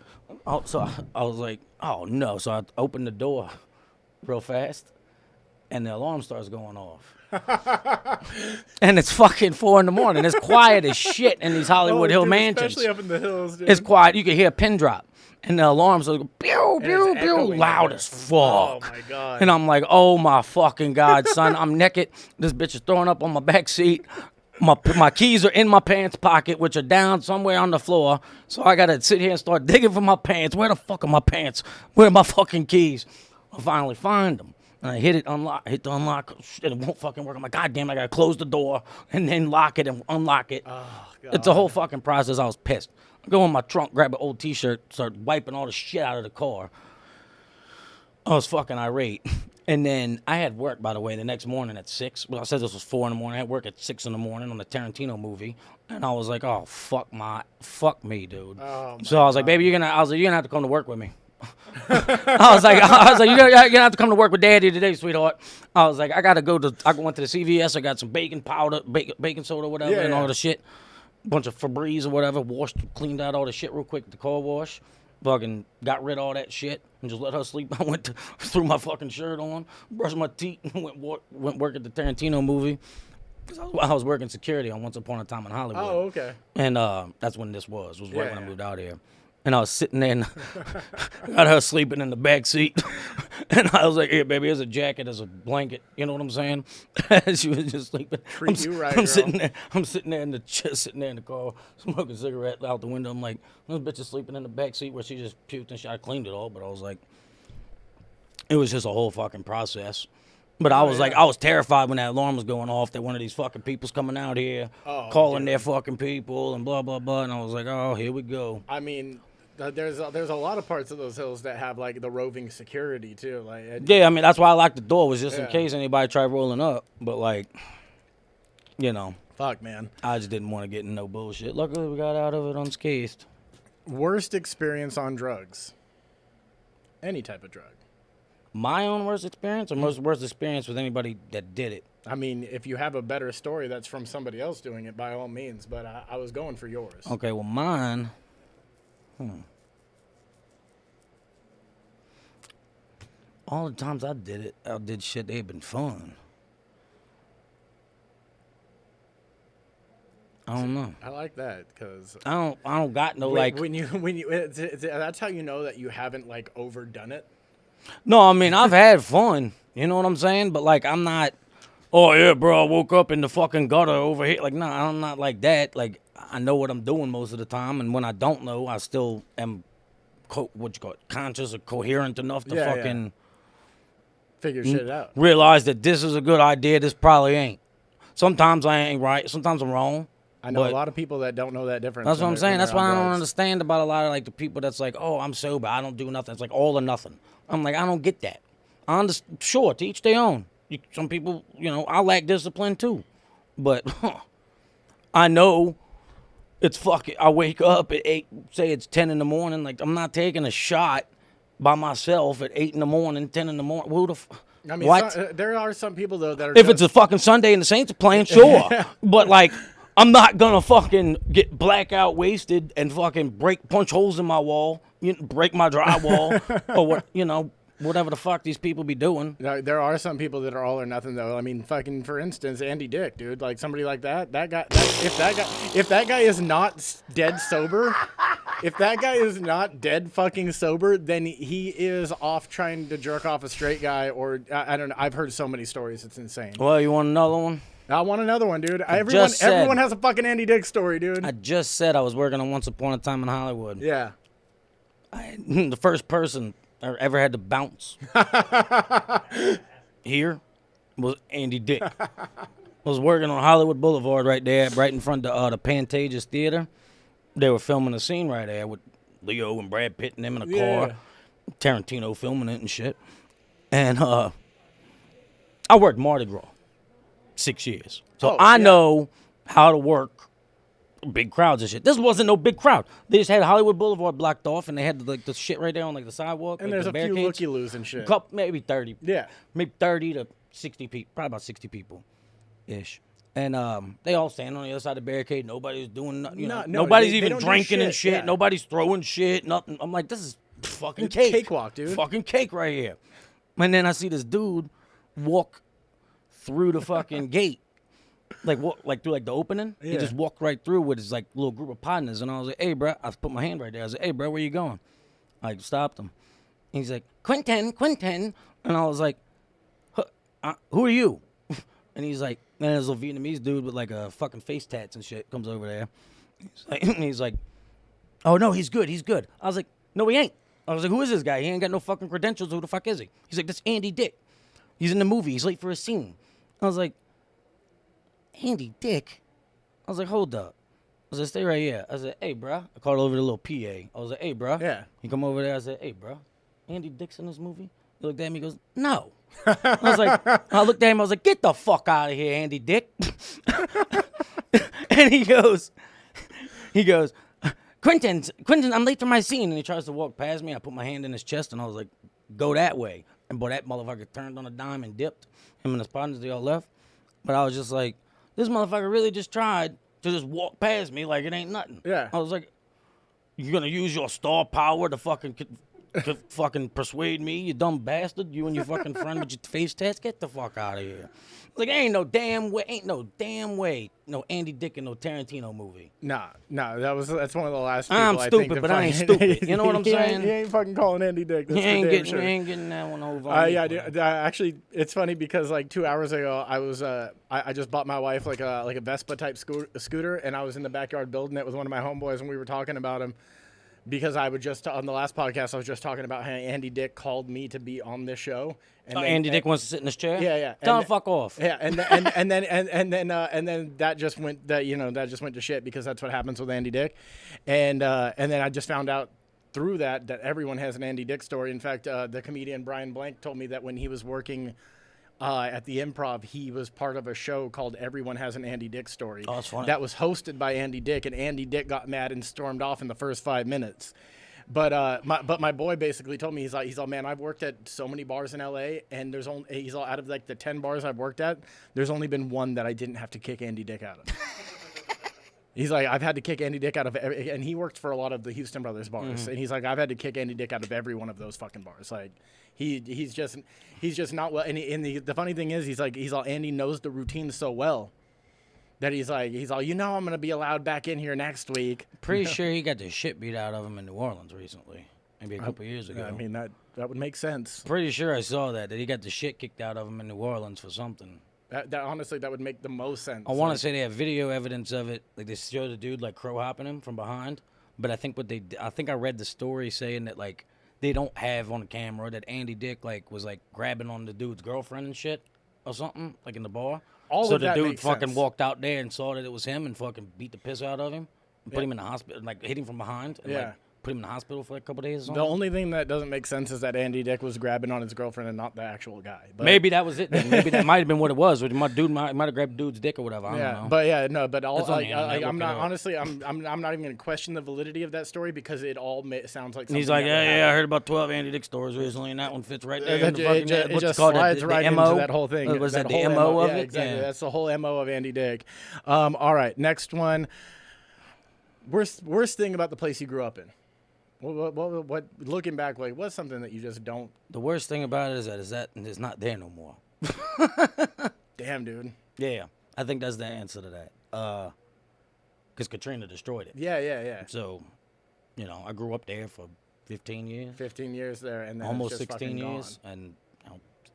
So I was like, "Oh, no." So I opened the door real fast, and the alarm starts going off. And it's fucking 4 in the morning. It's quiet as shit in these Hollywood Hill dude, mansions. Especially up in the hills, dude. It's quiet. You can hear a pin drop. And the alarms are pew, pew, pew, echoing loud there. as fuck. Oh, my God. And I'm like, oh, my fucking God, son. I'm naked. This bitch is throwing up on my back seat. My keys are in my pants pocket, which are down somewhere on the floor. So I got to sit here and start digging for my pants. Where the fuck are my pants? Where are my fucking keys? I finally find them. And I hit the unlock. Shit, it won't fucking work. I'm like, God damn, I got to close the door and then lock it and unlock it. Oh, God. It's a whole fucking process. I was pissed. I go in my trunk, grab an old T-shirt, start wiping all the shit out of the car. I was fucking irate. And then I had work, by the way, the next morning at 6. Well, I said this was 4 in the morning. I had work at 6 in the morning on the Tarantino movie. And I was like, oh, fuck me, dude. Oh, so I was like, baby, you're gonna have to come to work with me. I was like, you're gonna have to come to work with Daddy today, sweetheart. I was like, I went to the CVS. I got some baking powder, baking soda, whatever, and all the shit. Bunch of Febreze or whatever. Cleaned out all the shit real quick at the car wash. Fucking got rid of all that shit and just let her sleep. I threw my fucking shirt on, brushed my teeth, and went work at the Tarantino movie. I was working security on Once Upon a Time in Hollywood. Oh, okay. And that's when this was. It was right when I moved out here. And I was sitting there and got her sleeping in the back seat. And I was like, here, baby, here's a jacket, there's a blanket. You know what I'm saying? She was just sleeping. Treat you right, I'm sitting there in the car, smoking a cigarette out the window. I'm like, this bitch is sleeping in the back seat where she just puked and I cleaned it all. But I was like, it was just a whole fucking process. But I was like, I was terrified when that alarm was going off that one of these fucking people's coming out here, calling their fucking people and blah, blah, blah. And I was like, oh, here we go. I mean, there's a lot of parts of those hills that have, like, the roving security, too. Yeah, I mean, that's why I locked the door, was just in case anybody tried rolling up. But, like, you know. Fuck, man. I just didn't want to get in no bullshit. Luckily, we got out of it unscathed. Worst experience on drugs? Any type of drug? My own worst experience or worst experience with anybody that did it? I mean, if you have a better story that's from somebody else doing it, by all means. But I was going for yours. Okay, well, mine... All the times I did shit, they've been fun. I don't know. I like that because I don't got no when you that's how you know that you haven't, like, overdone it. No, I mean, I've had fun. You know what I'm saying? But, like, I'm not, oh, yeah, bro, I woke up in the fucking gutter over here. Like, no, I'm not like that. Like, I know what I'm doing most of the time. And when I don't know, I still am, conscious or coherent enough to fucking figure shit out. Realize that this is a good idea. This probably ain't. Sometimes I ain't right. Sometimes I'm wrong. I know a lot of people that don't know that difference. That's what I'm saying. That's why I don't understand about a lot of, like, the people that's like, oh, I'm sober, I don't do nothing. It's like all or nothing. I'm like, I don't get that. Sure, to each their own. Some people, I lack discipline too. But I know it's fucking, I wake up at 8, say it's 10 in the morning. Like, I'm not taking a shot by myself at 8 in the morning, 10 in the morning. Who the I mean, what? There are some people, though, that are If it's a fucking Sunday and the Saints are playing, sure. But, like, I'm not gonna fucking get blackout wasted and fucking punch holes in my wall, break my drywall, or what, whatever the fuck these people be doing. There are some people that are all or nothing, though. I mean, fucking, for instance, Andy Dick, dude, like somebody like that guy, if that guy is not dead sober, if that guy is not dead fucking sober, then he is off trying to jerk off a straight guy, or I don't know. I've heard so many stories, it's insane. Well, you want another one? I want another one, dude. Everyone has a fucking Andy Dick story, dude. I just said I was working on Once Upon a Time in Hollywood. Yeah. The first person I ever had to bounce here was Andy Dick. I was working on Hollywood Boulevard right there, right in front of the Pantages Theater. They were filming a scene right there with Leo and Brad Pitt and them in a car. Tarantino filming it and shit. And I worked Mardi Gras 6 years. So I know how to work big crowds and shit. This wasn't no big crowd. They just had Hollywood Boulevard blocked off, and they had the shit right there on the sidewalk. And like there's a few looky-loos and shit. Maybe 30. Yeah. Maybe 30 to 60 people. Probably about 60 people-ish. And they all stand on the other side of the barricade. Nobody's doing nothing. Nobody's even drinking and shit. Yeah. Nobody's throwing shit. Nothing. I'm like, this is fucking cake. Cakewalk, dude. Fucking cake right here. And then I see this dude walk through the fucking gate. Like through like the opening. Yeah. He just walked right through with his like little group of partners, and I was like, "Hey, bro," I put my hand right there. I was like, "Hey, bro, where you going?" I stopped him. He's like, Quentin, and I was like, "Who are you?" And he's like, "Man, there's a little Vietnamese dude with like a fucking face tats and shit comes over there." He's like, "Oh no, he's good. I was like, "No, he ain't." I was like, "Who is this guy? He ain't got no fucking credentials. Who the fuck is he?" He's like, "That's Andy Dick. He's in the movie. He's late for a scene." I was like, "Andy Dick?" I was like, "Hold up." I was like, "Stay right here." I said, "Hey, bro." I called over the little PA. I was like, "Hey, bro." Yeah. He come over there. I said, "Hey, bro, Andy Dick's in this movie?" He looked at me. He goes, "No." I was like, I looked at him. I was like, "Get the fuck out of here, Andy Dick." And he goes, Quentin, I'm late for my scene. And he tries to walk past me. I put my hand in his chest, and I was like, "Go that way." And boy, that motherfucker turned on a dime and dipped. Him and his partners, they all left. But I was just like, this motherfucker really just tried to just walk past me like it ain't nothing. Yeah. I was like, "You gonna use your star power to fucking persuade me, you dumb bastard? You and your fucking friend with your face tats? Get the fuck out of here." Like, ain't no damn way, no Andy Dick in no Tarantino movie. Nah, that's one of the last people I'm I stupid, think but I ain't stupid. You know what I'm saying? He ain't fucking calling Andy Dick. That's You ain't for damn getting, sure. you ain't getting that one over. Yeah, dude, actually, it's funny because like 2 hours ago, I was I just bought my wife like a Vespa type scooter, and I was in the backyard building it with one of my homeboys, and we were talking about him because I would just on the last podcast I was just talking about how Andy Dick called me to be on this show. And Andy Dick wants to sit in this chair. Yeah. Tell him fuck off. Yeah, and then that just went to shit because that's what happens with Andy Dick, and then I just found out through that everyone has an Andy Dick story. In fact, the comedian Brian Blank told me that when he was working at the Improv, he was part of a show called Everyone Has an Andy Dick Story. Oh, that's funny. That was hosted by Andy Dick, and Andy Dick got mad and stormed off in the first 5 minutes. But my boy basically told me he's like, "Man, I've worked at so many bars in LA, and he's all out of like the 10 bars I've worked at, there's only been one that I didn't have to kick Andy Dick out of." He's like, "I've had to kick Andy Dick out of and he worked for a lot of the Houston Brothers bars, and he's like, "I've had to kick Andy Dick out of every one of those fucking bars." Like, he's just not well. And the funny thing is, he's all Andy knows the routine so well that he's all, I'm gonna be allowed back in here next week. Pretty sure he got the shit beat out of him in New Orleans recently, maybe a couple years ago. I mean that would make sense. Pretty sure I saw that he got the shit kicked out of him in New Orleans for something. That honestly, that would make the most sense. I want to say they have video evidence of it. Like they show the dude like crow hopping him from behind. But I think I read the story saying that like they don't have on the camera that Andy Dick like was like grabbing on the dude's girlfriend and shit or something like in the bar. So the dude fucking walked out there and saw that it was him and fucking beat the piss out of him and put him in the hospital, like hit him from behind and like put him in the hospital for like a couple days or something. The only thing that doesn't make sense is that Andy Dick was grabbing on his girlfriend and not the actual guy. But maybe that was it then. Maybe that might have been what it was. My dude might have grabbed the dude's dick or whatever. I don't know. But I'm not honestly. I'm not even going to question the validity of that story because it all sounds like. And he's like, I heard about 12 Andy Dick stories recently, and that one fits right there. It just slides right into that whole thing. Was that the MO of it? Exactly. That's the whole MO of Andy Dick. All right, next one. Worst thing about the place you grew up in. What looking back, like, what's something that you just don't? The worst thing about it is that it's not there no more. Damn, dude. Yeah, I think that's the answer to that. Because Katrina destroyed it. Yeah. So, I grew up there for 15 years. 15 years there, and then almost it's just 16 years, gone. and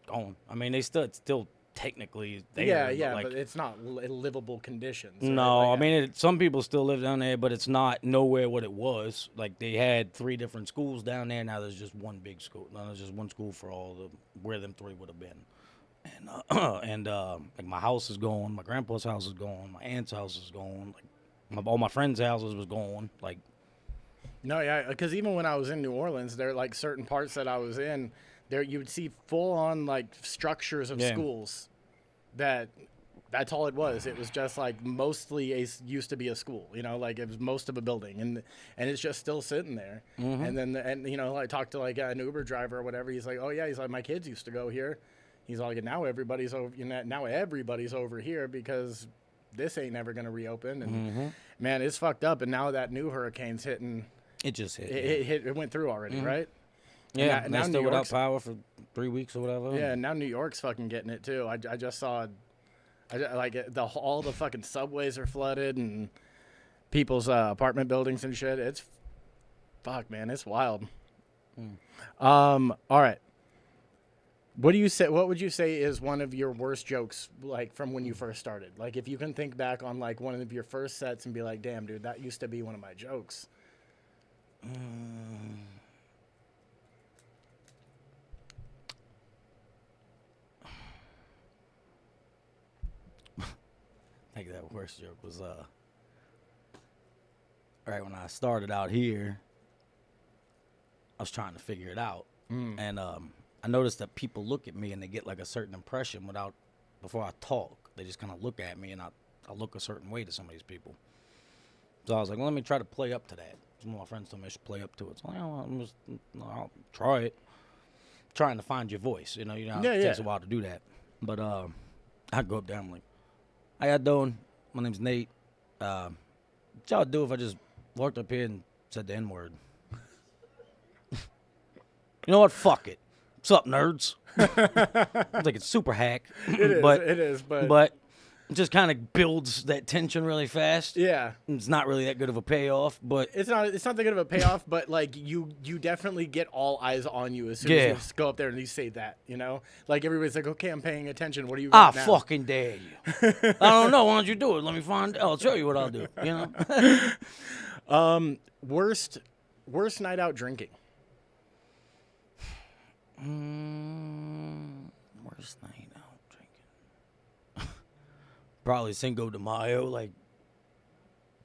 gone. I mean, it's still technically there. Yeah, but it's not livable conditions. Right? No, I mean, some people still live down there, but it's not nowhere what it was. Like, they had 3 different schools down there. Now there's just one big school. Now there's just one school for where them 3 would have been. And like, my house is gone. My grandpa's house is gone. My aunt's house is gone. Like, all my friends' houses was gone. Like, no, yeah, because even when I was in New Orleans, there like certain parts that I was in, there you would see full on like structures of schools. That's all it was. It was just like mostly used to be a school, like it was most of a building, and it's just still sitting there. And then I talked to like an Uber driver or whatever. He's like, oh yeah, he's like, my kids used to go here. He's like, now everybody's over. Now everybody's over here because this ain't never gonna reopen. And man, it's fucked up. And now that new hurricane's hitting. It just hit. It went through already, right? Yeah, now they're still without power for 3 weeks or whatever. Yeah, now New York's fucking getting it too. I just saw, all the fucking subways are flooded and people's apartment buildings and shit. It's fuck, man, it's wild. All right. What would you say is one of your worst jokes, like from when you first started? Like if you can think back on like one of your first sets and be like, damn, dude, that used to be one of my jokes. I think that worst joke was right when I started out here, I was trying to figure it out. And I noticed that people look at me and they get like a certain impression before I talk. They just kind of look at me and I look a certain way to some of these people. So I was like, well, let me try to play up to that. Some of my friends told me I should play up to it. So I'll try it. Trying to find your voice, it takes a while to do that. But I go up there, I'm like, how y'all doing? My name's Nate. What y'all do if I just walked up here and said the N-word? You know what? Fuck it. What's up, nerds? It's like it's super hack. It is, but it just kind of builds that tension really fast. Yeah. It's not really that good of a payoff, but it's not that good of a payoff, but like you definitely get all eyes on you as soon as you just go up there and you say that, Like everybody's like, okay, I'm paying attention. What are you I now? fucking dare you. I don't know. Why don't you do it? Let me find out. I'll show you what I'll do. Worst night out drinking. Worst night out drinking. Probably Cinco de Mayo, like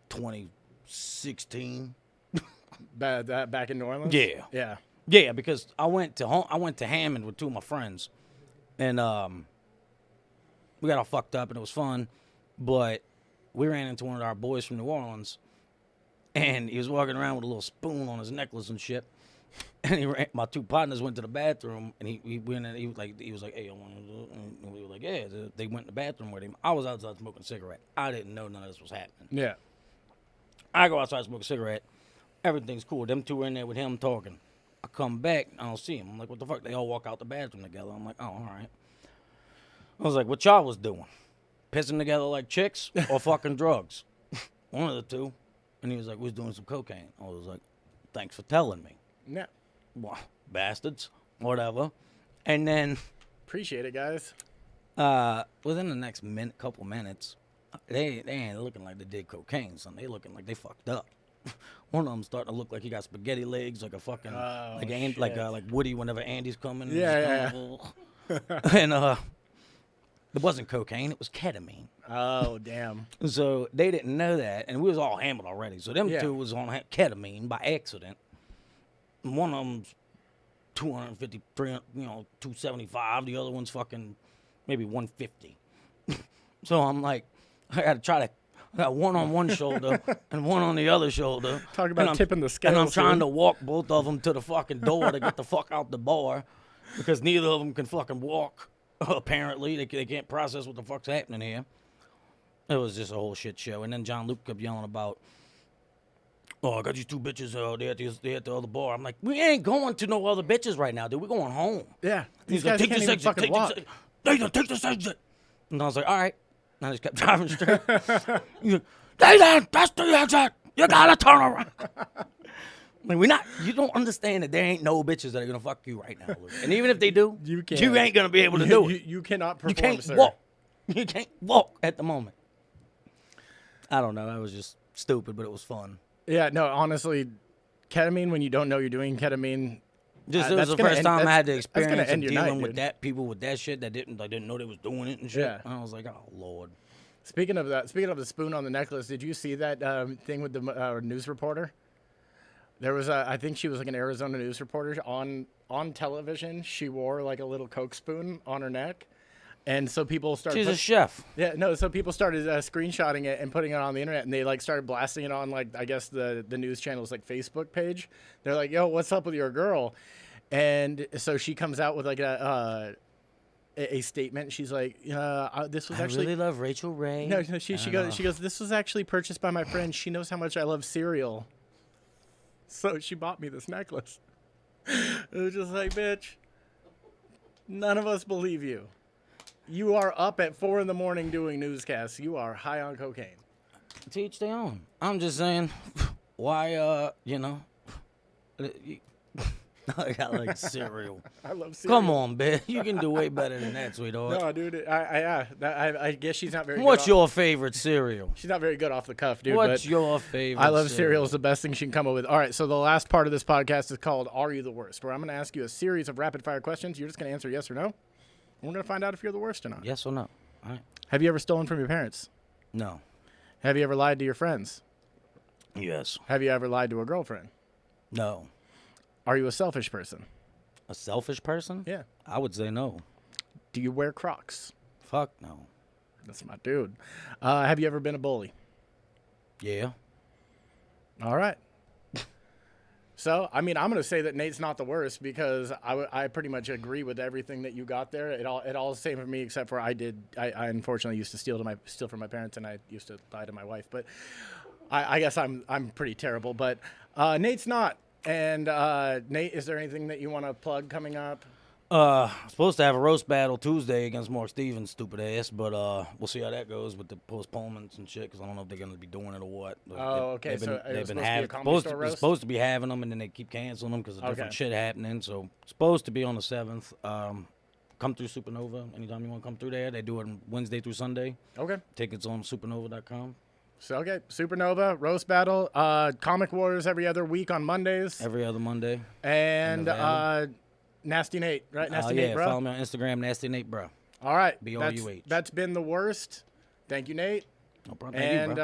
2016. Back in New Orleans. Yeah. Because I went to Hammond with two of my friends, and we got all fucked up and it was fun, but we ran into one of our boys from New Orleans, and he was walking around with a little spoon on his necklace and shit. And my two partners went to the bathroom, and he went and he was like, hey, I want to do it. And we were like, yeah. They went in the bathroom with him. I was outside smoking a cigarette. I didn't know none of this was happening. Yeah. I go outside smoking a cigarette. Everything's cool. Them two are in there with him talking. I come back, I don't see him. I'm like, what the fuck? They all walk out the bathroom together. I'm like, oh, all right. I was like, what y'all was doing? Pissing together like chicks or fucking drugs? One of the two. And he was like, we was doing some cocaine. I was like, thanks for telling me. Yeah. Well, bastards, whatever. And then appreciate it, guys. Within the next couple minutes, they ain't looking like they did cocaine, son. They looking like they fucked up. One of them starting to look like he got spaghetti legs, like a fucking like Woody whenever Andy's coming. Yeah. And it wasn't cocaine, it was ketamine. Oh, damn. So they didn't know that, and we was all hammered already. So them two was on ketamine by accident. One of them's 250, 300, 275. The other one's fucking maybe 150. So I'm like, I got one on one shoulder and one on the other shoulder. Talk about tipping the scales. And I'm trying to walk both of them to the fucking door to get the fuck out the bar because neither of them can fucking walk. Apparently, they can't process what the fuck's happening here. It was just a whole shit show. And then John Luke kept yelling about, oh, I got these two bitches. They at the other bar. I'm like, we ain't going to no other bitches right now, dude. We're going home. Yeah. He's like, take this exit. Nathan, take this exit. And I was like, all right. And I just kept driving straight. He's like, Nathan, that's the exit. You gotta turn around. Like, you don't understand that there ain't no bitches that are gonna fuck you right now, Luke. And even if they do, you ain't gonna be able to do it. You cannot perform, you can't sir. walk. You can't walk at the moment. I don't know. That was just stupid, but it was fun. Yeah, no, honestly, ketamine, when you don't know you're doing ketamine, it was the first time I had the experience of dealing with that, people with that shit that didn't know they was doing it and shit. Yeah. And I was like, oh, Lord. Speaking of the spoon on the necklace, did you see that thing with the news reporter? There was I think she was like an Arizona news reporter on television. She wore like a little Coke spoon on her neck. And so people started. She's a chef. Yeah, no. So people started screenshotting it and putting it on the internet, and they like started blasting it on like I guess the news channel's like Facebook page. They're like, "Yo, what's up with your girl?" And so she comes out with like a statement. She's like, "This was actually." I really love Rachel Ray. No, she goes. This was actually purchased by my friend. She knows how much I love cereal. So she bought me this necklace. It was just like, bitch, none of us believe you. You are up at 4 a.m. doing newscasts. You are high on cocaine. To each their own. I'm just saying, why, I got like cereal. I love cereal. Come on, bitch. You can do way better than that, sweetheart. No, dude. I guess she's not very. What's good your favorite cereal? She's not very good off the cuff, dude. What's but your favorite? I love cereal. Is the best thing she can come up with. All right, so the last part of this podcast is called "Are You the Worst?" where I'm going to ask you a series of rapid fire questions. You're just going to answer yes or no. We're going to find out if you're the worst or not. Yes or no? All right. Have you ever stolen from your parents? No. Have you ever lied to your friends? Yes. Have you ever lied to a girlfriend? No. Are you a selfish person? A selfish person? Yeah. I would say no. Do you wear Crocs? Fuck no. That's my dude. Have you ever been a bully? Yeah. All right. So, I mean, I'm going to say that Nate's not the worst because I pretty much agree with everything that you got there. It all the same for me, except for I unfortunately used to steal from my parents, and I used to lie to my wife. But I guess I'm pretty terrible. But Nate's not. And Nate, is there anything that you want to plug coming up? Supposed to have a roast battle Tuesday against Mark Stevens' stupid ass, but we'll see how that goes with the postponements and shit, because I don't know if they're going to be doing it or what. Okay. They've been supposed to be having them, and then they keep canceling them because of different shit happening. So supposed to be on the 7th. Come through Supernova anytime you want to come through there. They do it Wednesday through Sunday. Okay. Tickets on supernova.com. So, okay, Supernova, Roast Battle, Comic Wars every other week on Mondays. Every other Monday. And Nasty Nate, right? Nasty Nate, bro? Follow me on Instagram, Nasty Nate, bro. All right. B-O-U-H. That's been the worst. Thank you, Nate. No problem. Thank you,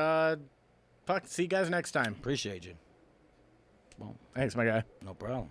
bro. See you guys next time. Appreciate you. Well, thanks, my guy. No problem.